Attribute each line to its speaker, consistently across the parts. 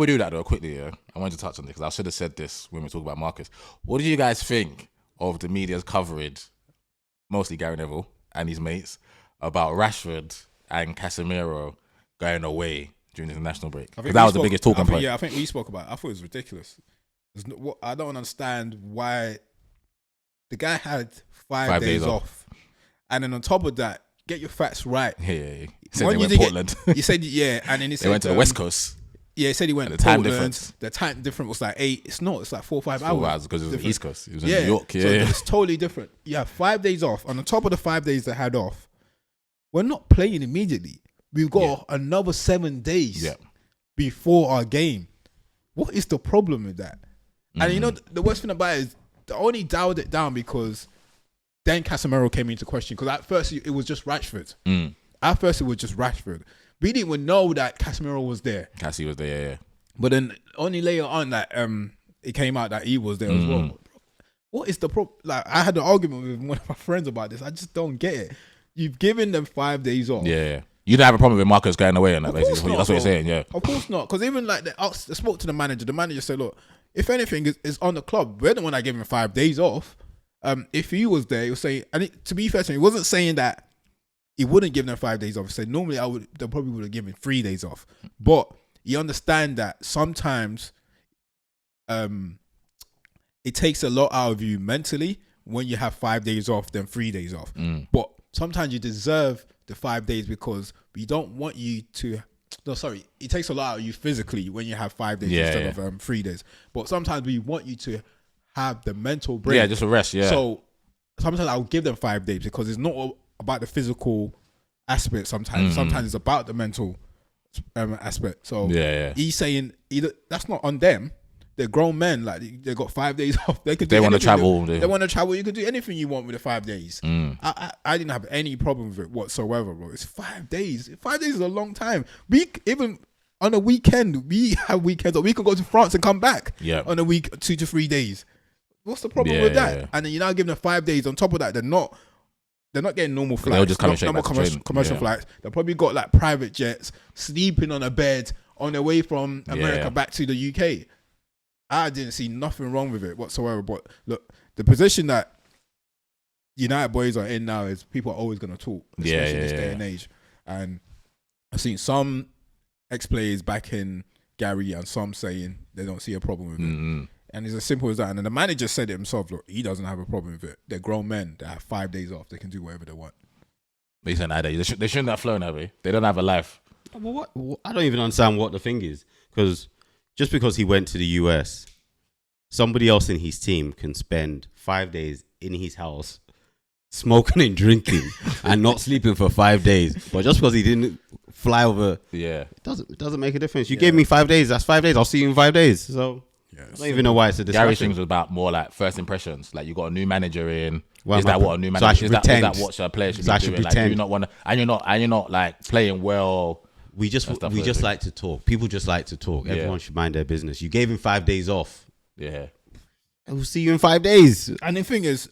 Speaker 1: we do that though quickly. Yeah, I wanted to touch on this because I should have said this when we talk about Marcus. What did you guys think of the media's coverage, mostly Gary Neville and his mates, about Rashford and Casemiro going away during the international break? Because that was the biggest talking point.
Speaker 2: Yeah, I think we spoke about it. I thought it was ridiculous. I don't understand why the guy had five days off. And then on top of that, get your facts right.
Speaker 1: Yeah. He said they went to Portland.
Speaker 2: He said, yeah. And then he said...
Speaker 1: They went to the West Coast.
Speaker 2: Yeah, he said he went to Portland. The time difference was like 8. It's not. It's like 4 or 5 hours.
Speaker 1: 4 hours because it was the East Coast. It was in New York. Yeah.
Speaker 2: So it's totally different. You have 5 days off. On the top of the 5 days they had off, we're not playing immediately. We've got another 7 days before our game. What is the problem with that? And you know, the worst thing about it is they only dialed it down because then Casemiro came into question. Because at first it was just Rashford. At first it was just Rashford. We didn't even know that Casemiro was there.
Speaker 1: Cassie was there, yeah.
Speaker 2: But then only later on that it came out that he was there as well. What is the problem? Like, I had an argument with one of my friends about this. I just don't get it. You've given them 5 days off.
Speaker 1: Yeah. You don't have a problem with Marcus going away and that, basically. That's what you're saying, yeah.
Speaker 2: Of course not. Because even like I spoke to the manager. The manager said, look, if anything is on the club, we're the one that gave him 5 days off. If he was there, he would say, and to be fair to him, he wasn't saying that he wouldn't give them 5 days off. He said, normally they probably would have given 3 days off. But you understand that sometimes it takes a lot out of you mentally when you have 5 days off than 3 days off. But sometimes you deserve the 5 days because we don't want you to... No, sorry. It takes a lot out of you physically when you have 5 days instead of 3 days. But sometimes we want you to have the mental break.
Speaker 1: Yeah, just a rest, yeah.
Speaker 2: So sometimes I'll give them 5 days because it's not about the physical aspect sometimes. Sometimes it's about the mental aspect. So he's saying that's not on them. They're grown men. Like they got 5 days off. They
Speaker 1: want to travel.
Speaker 2: They want to travel. You can do anything you want with the 5 days. I didn't have any problem with it whatsoever, bro. It's 5 days. 5 days is a long time. Even on a weekend, we have weekends. Or we can go to France and come back. On a week, 2 to 3 days. What's the problem with that? And then you're now giving them 5 days. On top of that, they're not getting normal flights.
Speaker 1: They'll just come straight back
Speaker 2: commercial flights. They probably got like private jets, sleeping on a bed on their way from America back to the UK. I didn't see nothing wrong with it whatsoever. But look, the position that United boys are in now is people are always going to talk, especially in this day and age. And I've seen some ex-players backing Gary and some saying they don't see a problem with it. And it's as simple as that. And then the manager said it himself, look, he doesn't have a problem with it. They're grown men that have 5 days off. They can do whatever they want.
Speaker 1: They shouldn't have flown, have they? They don't have a life.
Speaker 3: Well, what? I don't even understand what the thing is. Because just because he went to the US, somebody else in his team can spend 5 days in his house smoking and drinking and not sleeping for 5 days. But just because he didn't fly over, it doesn't make a difference. You gave me 5 days. That's 5 days. I'll see you in 5 days. So I don't even know why it's a discussion.
Speaker 1: Gary's thing was about more like first impressions. Like you got a new manager in. Is that what a new manager? Is that what a player should be doing? Like, do you not want to? And you're not like playing well.
Speaker 3: We just like to talk. People just like to talk. Everyone should mind their business. You gave him 5 days off.
Speaker 1: Yeah.
Speaker 3: And we'll see you in 5 days.
Speaker 2: And the thing is,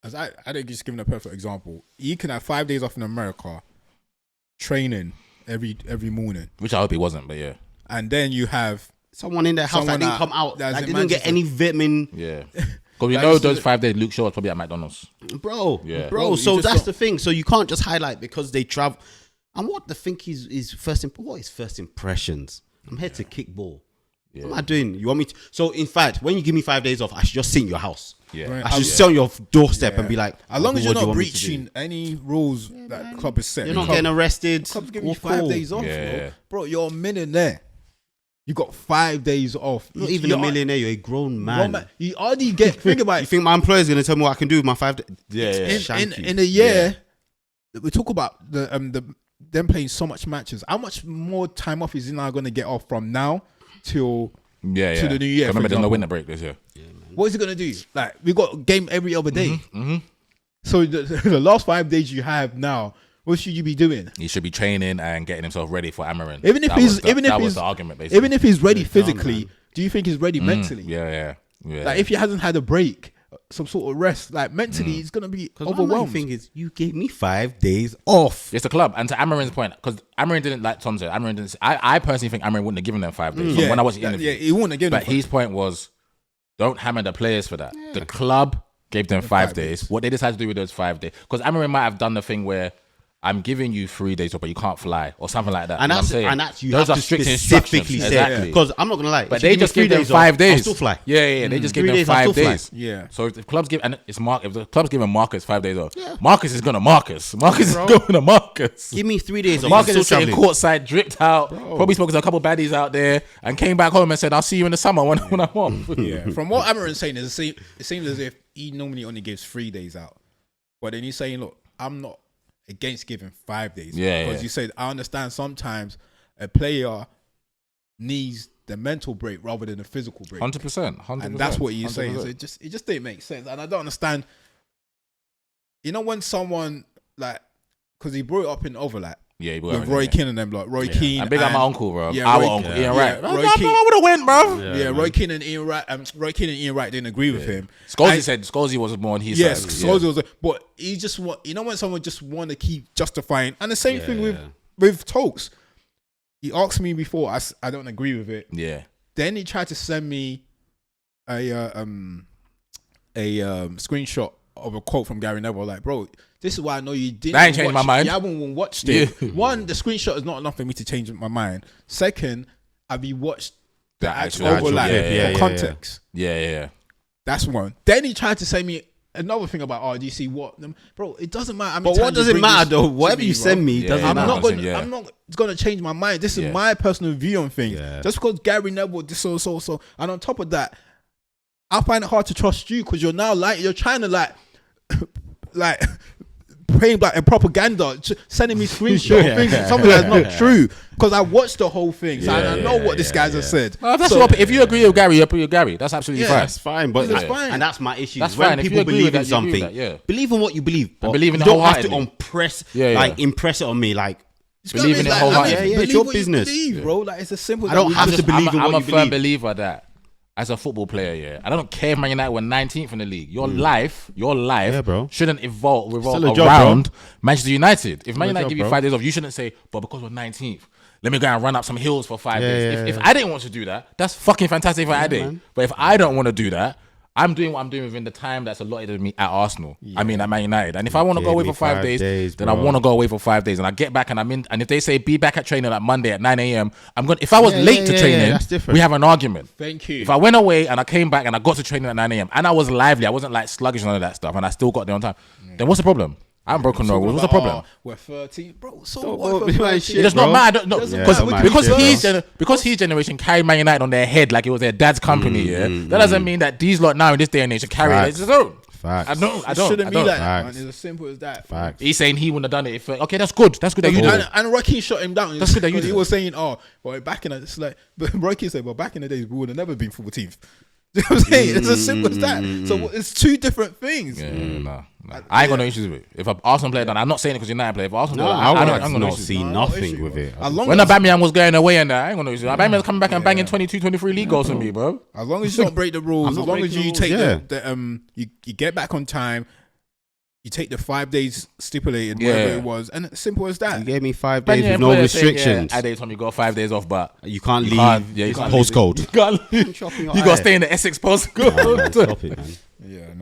Speaker 2: I think just giving a perfect example. You can have 5 days off in America, training every morning.
Speaker 1: Which I hope he wasn't, but yeah.
Speaker 2: And then you have
Speaker 3: someone in their house that didn't come out. That didn't get any vitamin.
Speaker 1: Yeah. Because we know those 5 days, Luke Shaw was probably at McDonald's.
Speaker 3: Bro. So that's the thing. So you can't just highlight because they travel. And what the thing is first impressions? I'm here to kick ball. What am I doing? You want me to? So in fact, when you give me 5 days off, I should just sit in your house. I should sit on your doorstep and be like,
Speaker 2: as long as you're not breaching any rules that the club is set.
Speaker 3: You're not getting arrested.
Speaker 2: The club's giving you 5 days off, bro. You're a millionaire. You got 5 days off.
Speaker 3: Not even a millionaire. You're a grown man.
Speaker 2: You already get. Think about it.
Speaker 3: You think my employer's gonna tell me what I can do with my 5 days?
Speaker 2: In a year, we talk about them playing so much matches. How much more time off is he now going to get off from now till to the new year?
Speaker 1: I remember there's no winter break this year.
Speaker 2: What is he going to do? Like, we got a game every other day. So the last 5 days you have now, what should you be doing?
Speaker 1: He should be training and getting himself ready for Amarin.
Speaker 2: That was the argument, basically. Even if he's ready physically, do you think he's ready mentally?
Speaker 1: Yeah.
Speaker 2: Like, if he hasn't had a break some sort of rest. Like mentally, he's gonna be
Speaker 3: Because my
Speaker 2: overwhelmed.
Speaker 3: thing is, you gave me 5 days off.
Speaker 1: It's the club. And to Amarin's point, because Amarin didn't, like Tom said, Amarin didn't. I personally think Amarin wouldn't have given them 5 days. From when I watched the interview.
Speaker 2: Yeah, he wouldn't have given.
Speaker 1: But his point was, don't hammer the players for that. The club gave them 5 days. What they decided to do with those 5 days, because Amarin might have done the thing where I'm giving you 3 days off, but you can't fly or something like that.
Speaker 3: And
Speaker 1: You know
Speaker 3: that's
Speaker 1: what I'm saying?
Speaker 3: and that's you
Speaker 1: those
Speaker 3: have
Speaker 1: are
Speaker 3: to
Speaker 1: strict
Speaker 3: specifically
Speaker 1: instructions.
Speaker 3: say
Speaker 1: Exactly.
Speaker 3: because I'm not gonna lie,
Speaker 1: But
Speaker 3: if
Speaker 1: they
Speaker 3: you give me
Speaker 1: just
Speaker 3: 3
Speaker 1: gave them
Speaker 3: days
Speaker 1: 5
Speaker 3: off,
Speaker 1: days.
Speaker 3: I'll still fly.
Speaker 1: Yeah. They just gave
Speaker 3: 3
Speaker 1: them
Speaker 3: days, I'll
Speaker 1: 5
Speaker 3: still fly.
Speaker 1: days.
Speaker 2: Yeah.
Speaker 1: So if the club's giving, if the club's giving Marcus 5 days off, Marcus is gonna Marcus. Marcus is going to Marcus.
Speaker 3: Give me 3 days off.
Speaker 1: Marcus
Speaker 3: I'm
Speaker 1: is
Speaker 3: still
Speaker 1: sitting
Speaker 3: traveling.
Speaker 1: courtside, dripped out. Probably spoke to a couple baddies out there, and came back home and said, "I'll see you in the summer when I'm off."
Speaker 2: Yeah. From what Amarin's saying, it seems as if he normally only gives 3 days out, but then he's saying, "Look, I'm not against giving 5 days." Because you said, I understand sometimes a player needs the mental break rather than a physical break.
Speaker 1: 100%.
Speaker 2: And that's what he's saying. So it just didn't make sense. And I don't understand. You know, when someone like, because he brought it up in overlap.
Speaker 1: Yeah,
Speaker 2: with Roy Keane and them, like Roy Keane.
Speaker 1: I big up my uncle, bro.
Speaker 2: Yeah,
Speaker 1: Our
Speaker 2: Roy-
Speaker 1: uncle,
Speaker 2: yeah,
Speaker 1: Ian
Speaker 2: yeah,
Speaker 1: Wright.
Speaker 2: Roy
Speaker 1: I
Speaker 2: Keane-
Speaker 1: would have went, bro.
Speaker 2: Yeah, Roy Keane and Ian Wright. Roy Keane and Ian Wright didn't agree with him.
Speaker 1: Scholesy said Scholesy was more on his
Speaker 2: Yes,
Speaker 1: side.
Speaker 2: Scholesy was. But he just want, you know, when someone just want to keep justifying, and the same thing with Tokes. He asked me before. I don't agree with it.
Speaker 1: Yeah.
Speaker 2: Then he tried to send me a screenshot of a quote from Gary Neville. Like, bro, this is why I know you didn't.
Speaker 1: That ain't changed my mind.
Speaker 2: You haven't even watched it.
Speaker 1: Yeah.
Speaker 2: One, the screenshot is not enough for me to change my mind. Second, have you watched the actual
Speaker 1: actual-
Speaker 2: overlap
Speaker 1: yeah,
Speaker 2: for context?
Speaker 1: Yeah.
Speaker 2: That's one. Then he tried to say me another thing about do you see what, bro? It doesn't matter.
Speaker 3: But what does it matter though? Whatever you send me doesn't
Speaker 2: I'm
Speaker 3: matter.
Speaker 2: not going. I'm not going to change my mind. This is my personal view on things.
Speaker 3: Yeah.
Speaker 2: Just because Gary Neville this so, and on top of that, I find it hard to trust you because you're now like you're trying to like praying like and propaganda, sending me screenshots of things, something that's not true. Because I watched the whole thing, so I know what this guys have said.
Speaker 1: Well, if you agree with Gary, you agree with Gary. That's absolutely fine.
Speaker 3: That's fine, but
Speaker 2: That's fine.
Speaker 3: and that's my issue.
Speaker 1: That's
Speaker 3: when
Speaker 1: fine. If you
Speaker 3: people
Speaker 1: agree
Speaker 3: believe
Speaker 1: with
Speaker 3: in
Speaker 1: that, you agree with
Speaker 3: something,
Speaker 1: that,
Speaker 3: believe in what you believe. But
Speaker 1: believe in
Speaker 3: you
Speaker 1: it
Speaker 3: don't have to
Speaker 1: wholeheartedly.
Speaker 3: impress it on me. Like,
Speaker 1: Believe in it wholeheartedly.
Speaker 3: Yeah, it's your business.
Speaker 2: Bro. Like it's as simple.
Speaker 3: I don't have to believe in
Speaker 1: I'm
Speaker 3: what
Speaker 1: a
Speaker 3: you
Speaker 1: firm
Speaker 3: believe.
Speaker 1: believer that as a football player, I don't care if Man United were 19th in the league. Your life
Speaker 3: bro.
Speaker 1: shouldn't revolve
Speaker 3: Still a job,
Speaker 1: around Manchester United. If Man
Speaker 3: a
Speaker 1: United
Speaker 3: job,
Speaker 1: give you
Speaker 3: bro.
Speaker 1: 5 days off, you shouldn't say, but because we're 19th, let me go and run up some hills for 5 days.
Speaker 3: yeah,
Speaker 1: If I didn't want to do that, that's fucking fantastic if I did.
Speaker 3: man.
Speaker 1: But if I don't want to do that, I'm doing what I'm doing within the time that's allotted to me at Arsenal. I mean, at Man United. And if I want to go away for 5 days, then I want to go away for 5 days. And I get back and I'm in. And if they say be back at training like Monday at 9 a.m., I'm going. If I was late to training,
Speaker 3: that's different.
Speaker 1: we have an argument.
Speaker 2: Thank you.
Speaker 1: If I went away and I came back and I got to training at 9 a.m. and I was lively, I wasn't like sluggish and all of that stuff, and I still got there on time, then what's the problem? I haven't broken no rules. What's the problem?
Speaker 2: We're 13, bro. So
Speaker 3: Don't
Speaker 2: what?
Speaker 3: go
Speaker 2: If
Speaker 3: be
Speaker 2: we're
Speaker 3: like
Speaker 2: 13?
Speaker 3: shit,
Speaker 1: It does not
Speaker 3: bro.
Speaker 1: matter. No,
Speaker 2: Doesn't
Speaker 1: because
Speaker 2: matter.
Speaker 1: because
Speaker 2: Shit,
Speaker 1: his generation carried Man United on their head like it was their dad's company. That doesn't mean that these lot now in this day and age should carry it. It's his own.
Speaker 3: Facts.
Speaker 1: I don't.
Speaker 2: It shouldn't be like that,
Speaker 3: Facts.
Speaker 2: man. It's as simple as that.
Speaker 3: Facts.
Speaker 1: He's saying he wouldn't have done it. If okay, that's good. That's good that you did it.
Speaker 2: And Rocky shot him down.
Speaker 1: That's good that you
Speaker 2: Because
Speaker 1: did
Speaker 2: he
Speaker 1: it.
Speaker 2: was saying, well, back in the, it's like, but Rocky said, well, back in the days, we would have never been 14th. You know what I'm saying? It's as simple as that. So it's two different things.
Speaker 1: Yeah, no. I ain't got no issues with it. If an Arsenal player done, I'm not saying it because United player. If Arsenal
Speaker 3: No,
Speaker 1: player,
Speaker 3: I
Speaker 1: I
Speaker 3: would
Speaker 1: don't got no
Speaker 3: not
Speaker 1: issues.
Speaker 3: see
Speaker 2: No
Speaker 3: nothing
Speaker 2: issue,
Speaker 3: with
Speaker 2: bro.
Speaker 3: it.
Speaker 2: As long
Speaker 1: When
Speaker 2: as,
Speaker 1: Aubameyang was going away and that, I ain't got no issues. Aubameyang's coming back and banging 22, 23 league goals for me, bro.
Speaker 2: as long as you don't break the rules,
Speaker 3: I'm
Speaker 2: as
Speaker 3: not
Speaker 2: long as
Speaker 3: breaking
Speaker 2: you
Speaker 3: the
Speaker 2: take
Speaker 3: rules,
Speaker 2: you get back on time, you take the 5 days stipulated, whatever it was, and it's simple as that.
Speaker 3: You gave me 5 days with no restrictions.
Speaker 1: I did, Tom. You got 5 days off, but
Speaker 3: You can't leave.
Speaker 1: you can't leave.
Speaker 3: Postcode.
Speaker 1: You got to stay in the Essex postcode.
Speaker 3: Stop it, man.
Speaker 2: Yeah.